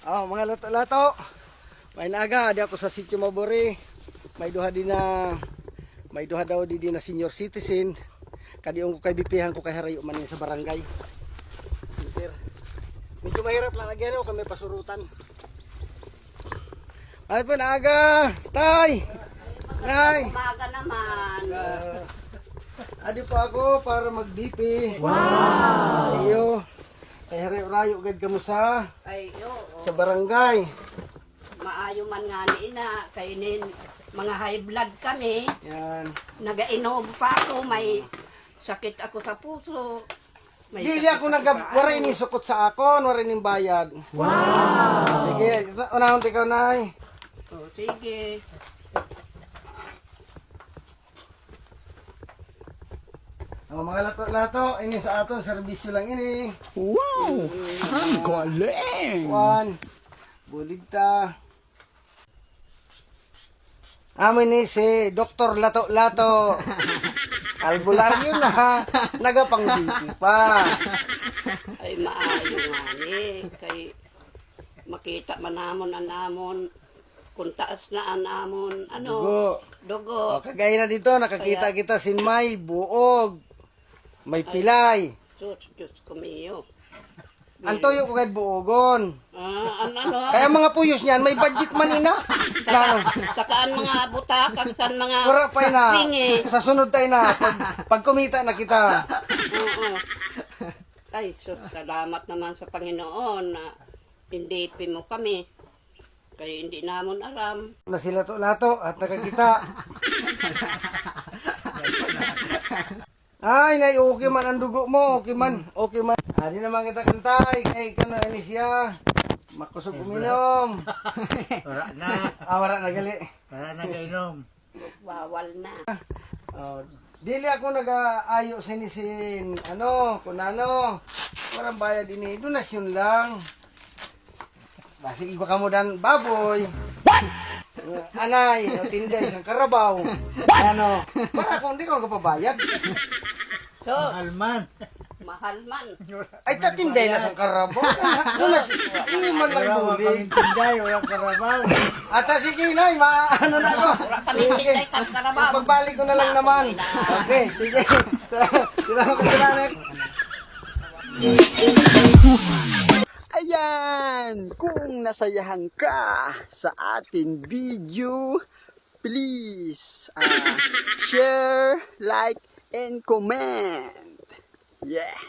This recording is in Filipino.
Mga lato-lato. May naga di ako sa Sitio Mabori. May duha daw di na senior citizen. Kadiong ko kay bipihan ko kay harayo man sa barangay. Sir. Medyo mahirap lang lagyan ako kami pasurutan. Ay po naga. Tay. Nay. Umaga naman. Adi po ako para mag-BP. Wow! Ayo. Kay harayo gad kamo sa barangay. Maayo man nga ni ina. Kainin mga high blood kami. Yan. Nagainom pa ako. May sakit ako sa puso. May Dili sakit ako sa waray ni sukot sa akon, waray ning bayad. Wow! Sige, unahon tikaw nay. Oh, sige. Mga lato-lato, ini sa aton serbisyo lang ini. Wow! Ang galing! Juan, buligta. Amin ni si Dr. Lato-Lato. Albularyo na, nagapang BP pa. Ay maayo nga ni. Kay makita man namon kung taas na namon. Dugo. Dugo. Kagaya na dito, nakakita kita sinmay, buog, may pilay. Diyos kumiyo. Ang toyo ko kahit buogon. Ano? Kaya mga puyos niyan, may budget man ina. Sakaan mga butak, saan mga Wala pa na. pingi. Sa sunod tayo na. Pag kumita na kita. Oo. Ay, salamat naman sa Panginoon na hindi mo kami. Kaya hindi namon aram. Na sila to lato at nakakita. Ay, nay, okay man ang dugo mo. Okay man. Okay man. Di naman kita kantay. Kay kano ini siya. Makusog uminom. Wala na. Wala na gali. Wala na kainom. Bawal na. Dili ako nag-aayo sinisin. Kung ano. Walang bayad ini. Donasyon lang. Basig iba ka mo dan baboy. What? Anay, tinday, isang karabaw. Para kung di ko nagpabayad. So, Mahal man. mahal man. Ay, tatinday na isang karabaw. Hindi man lang Wala muli. kang tinday, wala karabaw. At sige, nay, maano na ako. Wala kami tinday kang karabaw. Pagbalik ko na lang naman. Okay, sige. Salamat ka salamat. Ayan! Kung nasayahan ka sa ating video, please share, like, and comment. Yeah!